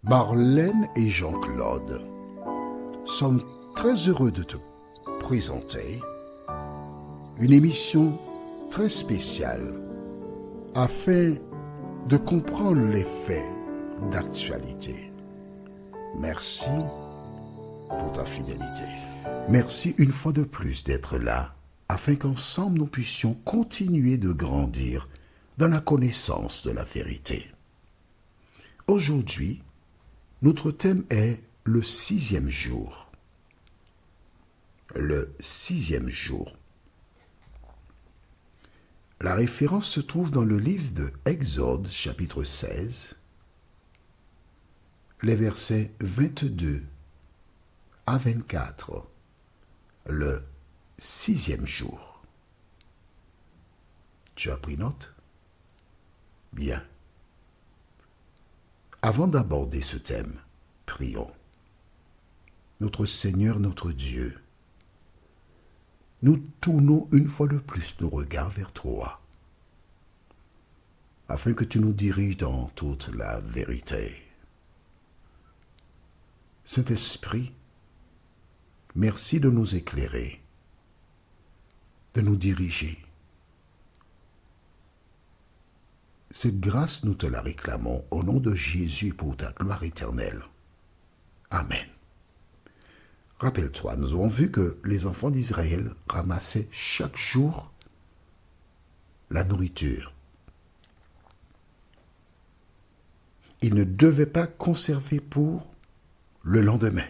Marlène et Jean-Claude sommes très heureux de te présenter une émission très spéciale afin de comprendre les faits d'actualité. Merci pour ta fidélité. Merci une fois de plus d'être là afin qu'ensemble nous puissions continuer de grandir dans la connaissance de la vérité. Aujourd'hui, notre thème est le 6e jour. Le 6e jour. La référence se trouve dans le livre de Exode, chapitre 16, les versets 22 à 24. Le 6e jour. Tu as pris note? Bien. Avant d'aborder ce thème, prions. Notre Seigneur, notre Dieu, nous tournons une fois de plus nos regards vers toi, afin que tu nous diriges dans toute la vérité. Saint-Esprit, merci de nous éclairer, de nous diriger. Cette grâce, nous te la réclamons au nom de Jésus et pour ta gloire éternelle. Amen. Rappelle-toi, nous avons vu que les enfants d'Israël ramassaient chaque jour la nourriture. Ils ne devaient pas conserver pour le lendemain,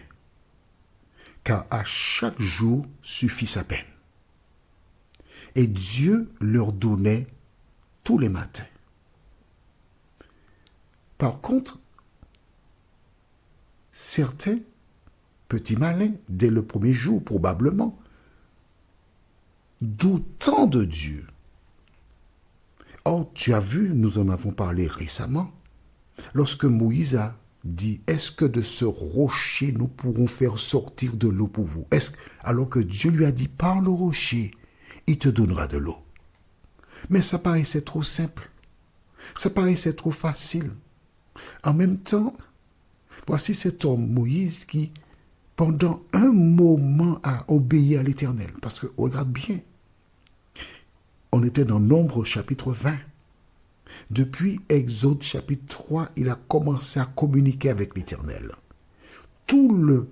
car à chaque jour suffit sa peine. Et Dieu leur donnait tous les matins. Par contre, certains petits malins, dès le premier jour probablement, doutant de Dieu. Or, tu as vu, nous en avons parlé récemment, lorsque Moïse a dit, est-ce que de ce rocher nous pourrons faire sortir de l'eau pour vous? Alors que Dieu lui a dit, parle au rocher, il te donnera de l'eau. Mais ça paraissait trop simple, ça paraissait trop facile. En même temps, voici cet homme Moïse qui, pendant un moment, a obéi à l'Éternel. Parce que, regarde bien, on était dans Nombre chapitre 20. Depuis Exode chapitre 3, il a commencé à communiquer avec l'Éternel. Tout le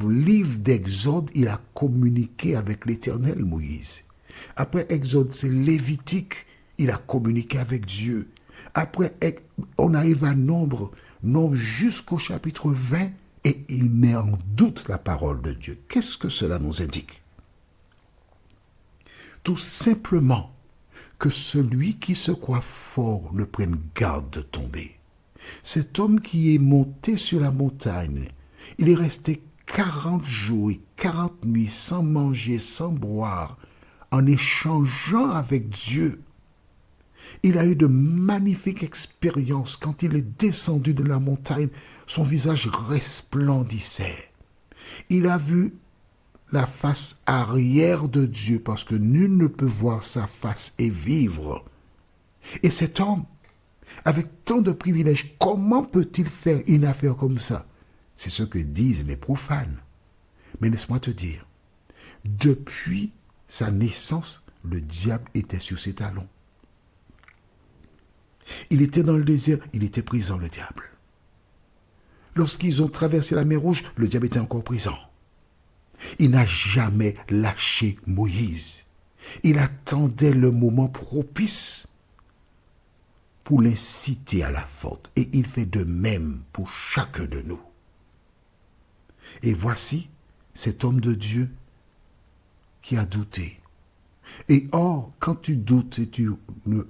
livre d'Exode, il a communiqué avec l'Éternel, Moïse. Après Exode, c'est Lévitique, il a communiqué avec Dieu. Après, on arrive à Nombre jusqu'au chapitre 20, et il met en doute la parole de Dieu. Qu'est-ce que cela nous indique? Tout simplement que celui qui se croit fort ne prenne garde de tomber. Cet homme qui est monté sur la montagne, il est resté 40 jours et 40 nuits sans manger, sans boire, en échangeant avec Dieu. Il a eu de magnifiques expériences. Quand il est descendu de la montagne, son visage resplendissait. Il a vu la face arrière de Dieu, parce que nul ne peut voir sa face et vivre. Et cet homme, avec tant de privilèges, comment peut-il faire une affaire comme ça? C'est ce que disent les profanes. Mais laisse-moi te dire, depuis sa naissance, le diable était sur ses talons. Il était dans le désert, il était présent, le diable. Lorsqu'ils ont traversé la mer Rouge, le diable était encore présent. Il n'a jamais lâché Moïse. Il attendait le moment propice pour l'inciter à la faute. Et il fait de même pour chacun de nous. Et voici cet homme de Dieu qui a douté. Et or, quand tu doutes et tu ne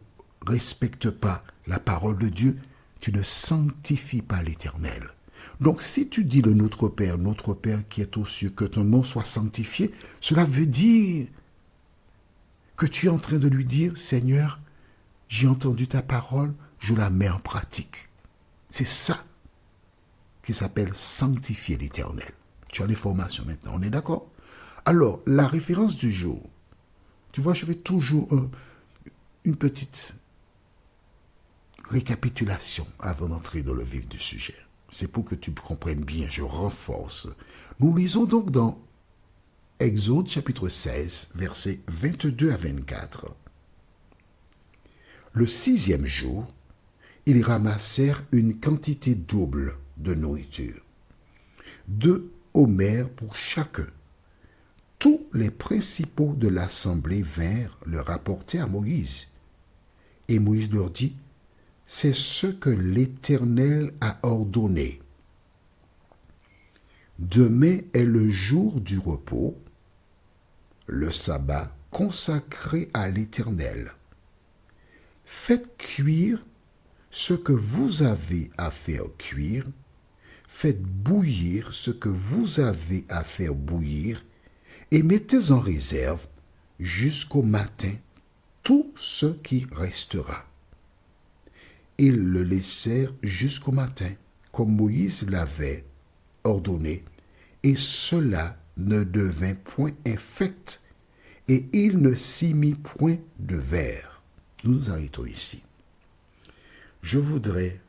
respectes pas la parole de Dieu, tu ne sanctifies pas l'Éternel. Donc si tu dis le Notre Père qui est aux cieux, que ton nom soit sanctifié, cela veut dire que tu es en train de lui dire, Seigneur, j'ai entendu ta parole, je la mets en pratique. C'est ça qui s'appelle sanctifier l'Éternel. Tu as l'information maintenant, on est d'accord? Alors, la référence du jour, tu vois, je fais toujours une petite récapitulation avant d'entrer dans le vif du sujet. C'est pour que tu comprennes bien, je renforce. Nous lisons donc dans Exode chapitre 16, versets 22 à 24. Le 6e jour, ils ramassèrent une quantité double de nourriture, 2 homères pour chacun. Tous les principaux de l'assemblée vinrent le rapporter à Moïse. Et Moïse leur dit, c'est ce que l'Éternel a ordonné. Demain est le jour du repos, le sabbat consacré à l'Éternel. Faites cuire ce que vous avez à faire cuire, faites bouillir ce que vous avez à faire bouillir, et mettez en réserve jusqu'au matin tout ce qui restera. Ils le laissèrent jusqu'au matin, comme Moïse l'avait ordonné, et cela ne devint point infect, et il ne s'y mit point de verre. Nous nous arrêtons ici. Je voudrais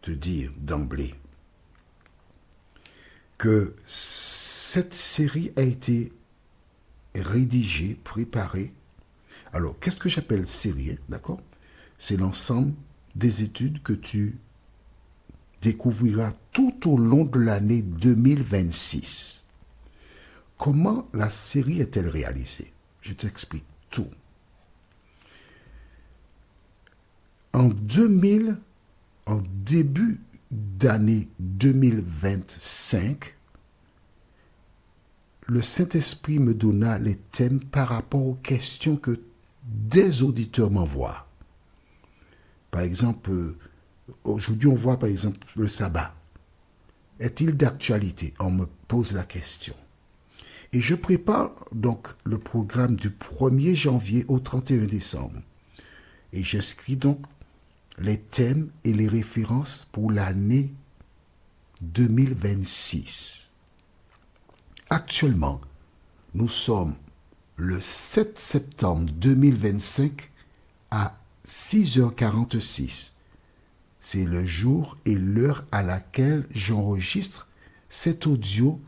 te dire d'emblée que cette série a été rédigée, préparée. Alors, qu'est-ce que j'appelle série, d'accord? C'est l'ensemble des études que tu découvriras tout au long de l'année 2026. Comment la série est-elle réalisée? Je t'explique tout. En début d'année 2025, le Saint-Esprit me donna les thèmes par rapport aux questions que des auditeurs m'envoient. Par exemple, aujourd'hui on voit par exemple le sabbat. Est-il d'actualité? On me pose la question. Et je prépare donc le programme du 1er janvier au 31 décembre. Et j'inscris donc les thèmes et les références pour l'année 2026. Actuellement, nous sommes le 7 septembre 2025 à 6h46. C'est le jour et l'heure à laquelle j'enregistre cet audio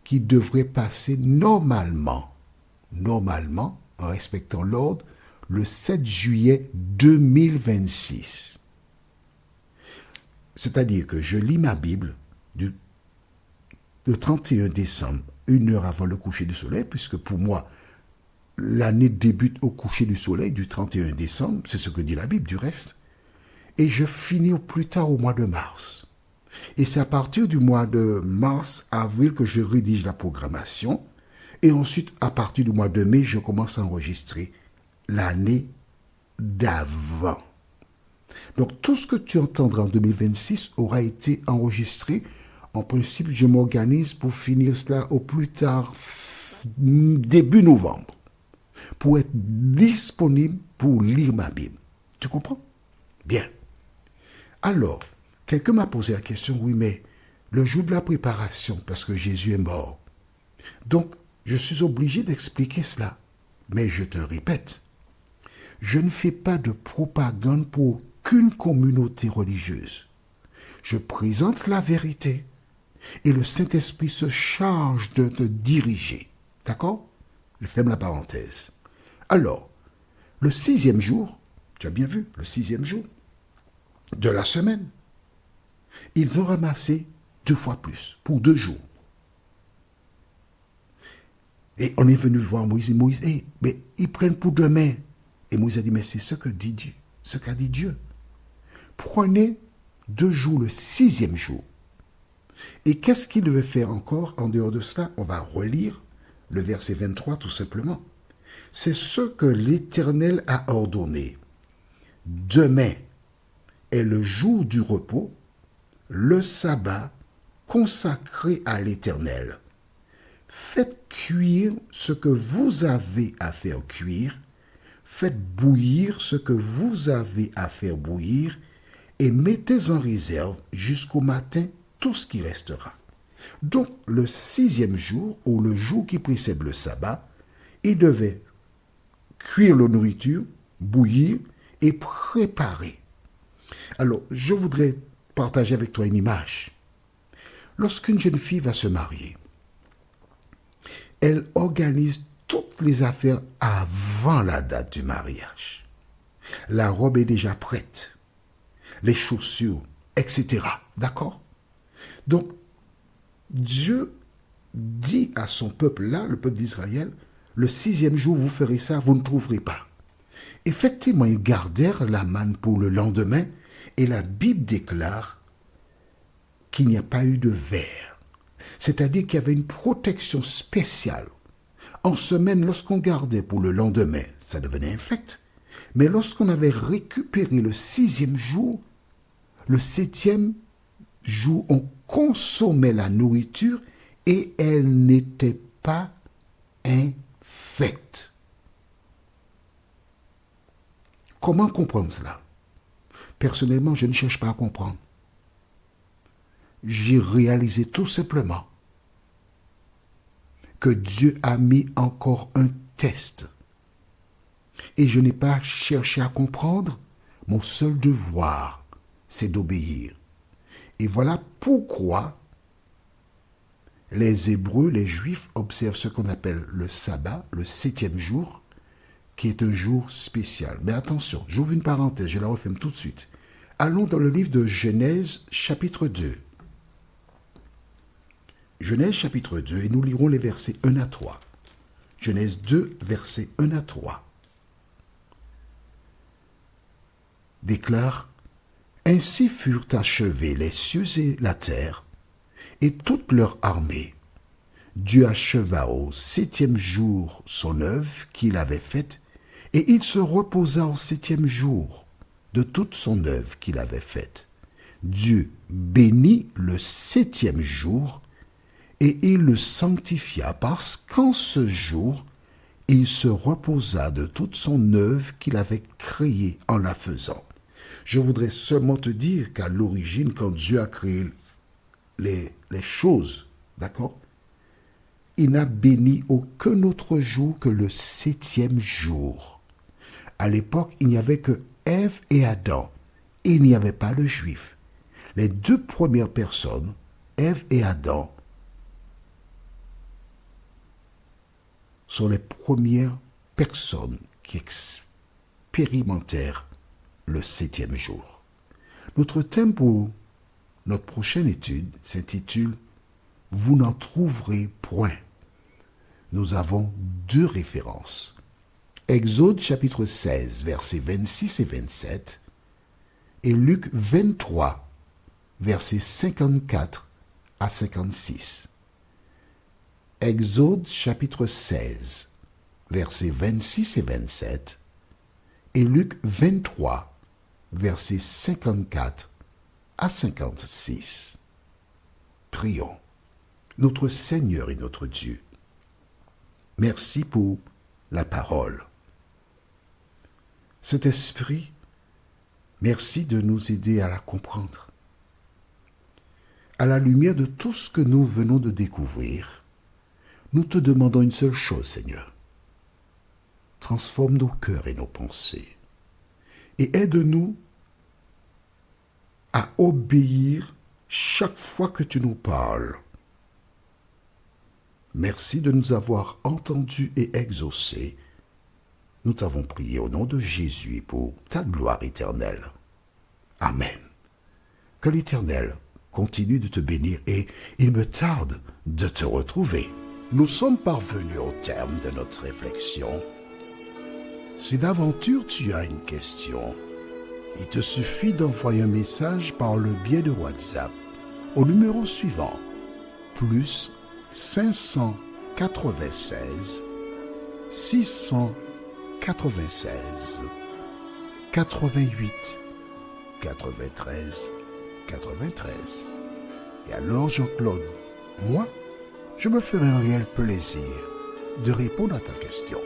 qui devrait passer normalement, en respectant l'ordre, le 7 juillet 2026. C'est-à-dire que je lis ma Bible le 31 décembre, 1 heure avant le coucher du soleil, puisque pour moi, l'année débute au coucher du soleil du 31 décembre, c'est ce que dit la Bible du reste, et je finis au plus tard au mois de mars. Et c'est à partir du mois de mars-avril que je rédige la programmation, et ensuite, à partir du mois de mai, je commence à enregistrer l'année d'avant. Donc, tout ce que tu entendras en 2026 aura été enregistré. En principe, je m'organise pour finir cela au plus tard début novembre, pour être disponible pour lire ma Bible. Tu comprends? Bien. Alors, quelqu'un m'a posé la question, oui, mais le jour de la préparation, parce que Jésus est mort. Donc, je suis obligé d'expliquer cela. Mais je te répète, je ne fais pas de propagande pour aucune communauté religieuse. Je présente la vérité et le Saint-Esprit se charge de te diriger. D'accord? Je ferme la parenthèse. Alors, le 6e jour, tu as bien vu, le 6e jour de la semaine, ils ont ramassé 2 fois plus, pour 2 jours. Et on est venu voir Moïse, et Moïse, mais ils prennent pour demain. Et Moïse a dit, mais c'est ce que dit Dieu, ce qu'a dit Dieu. Prenez 2 jours, le 6e jour. Et qu'est-ce qu'il devait faire encore en dehors de cela? On va relire le verset 23 tout simplement. C'est ce que l'Éternel a ordonné. Demain est le jour du repos, le sabbat consacré à l'Éternel. Faites cuire ce que vous avez à faire cuire, faites bouillir ce que vous avez à faire bouillir, et mettez en réserve jusqu'au matin tout ce qui restera. Donc, le 6e jour, ou le jour qui précède le sabbat, il devait cuire la nourriture, bouillir et préparer. Alors, je voudrais partager avec toi une image. Lorsqu'une jeune fille va se marier, elle organise toutes les affaires avant la date du mariage. La robe est déjà prête, les chaussures, etc. D'accord? Donc, Dieu dit à son peuple là, le peuple d'Israël, le 6e jour, vous ferez ça, vous ne trouverez pas. Effectivement, ils gardèrent la manne pour le lendemain, et la Bible déclare qu'il n'y a pas eu de ver. C'est-à-dire qu'il y avait une protection spéciale. En semaine, lorsqu'on gardait pour le lendemain, ça devenait infect. Mais lorsqu'on avait récupéré le 6e jour, le 7e jour, on consommait la nourriture et elle n'était pas infecte. Comment comprendre cela? Personnellement, je ne cherche pas à comprendre. J'ai réalisé tout simplement que Dieu a mis encore un test. Et je n'ai pas cherché à comprendre. Mon seul devoir, c'est d'obéir. Et voilà pourquoi les Hébreux, les Juifs, observent ce qu'on appelle le sabbat, le 7e jour, qui est un jour spécial. Mais attention, j'ouvre une parenthèse, je la referme tout de suite. Allons dans le livre de Genèse, chapitre 2. Genèse, chapitre 2, et nous lirons les versets 1 à 3. Genèse 2, versets 1 à 3. Déclare, « Ainsi furent achevés les cieux et la terre, et toute leur armée. Dieu acheva au 7e jour son œuvre qu'il avait faite, et il se reposa au 7e jour de toute son œuvre qu'il avait faite. Dieu bénit le 7e jour, et il le sanctifia parce qu'en ce jour, il se reposa de toute son œuvre qu'il avait créée en la faisant. » Je voudrais seulement te dire qu'à l'origine, quand Dieu a créé les choses, d'accord, il n'a béni aucun autre jour que le 7e jour. À l'époque, il n'y avait que Ève et Adam. Et il n'y avait pas de Juifs. Les deux premières personnes, Ève et Adam, sont les premières personnes qui expérimentèrent le 7e jour. Notre thème pour notre prochaine étude s'intitule « Vous n'en trouverez point ». Nous avons deux références. Exode chapitre 16, versets 26 et 27, et Luc 23, versets 54 à 56. Exode chapitre 16, versets 26 et 27, et Luc 23, versets 54 à 56. Prions. Notre Seigneur et notre Dieu, merci pour la parole. Cet esprit, merci de nous aider à la comprendre. À la lumière de tout ce que nous venons de découvrir, nous te demandons une seule chose, Seigneur. Transforme nos cœurs et nos pensées. Et aide-nous à obéir chaque fois que tu nous parles. Merci de nous avoir entendus et exaucés. Nous t'avons prié au nom de Jésus et pour ta gloire éternelle. Amen. Que l'Éternel continue de te bénir et il me tarde de te retrouver. Nous sommes parvenus au terme de notre réflexion. Si d'aventure tu as une question, il te suffit d'envoyer un message par le biais de WhatsApp au numéro suivant, plus 596 696 88 93 93. Et alors Jean-Claude, moi, je me ferai un réel plaisir de répondre à ta question.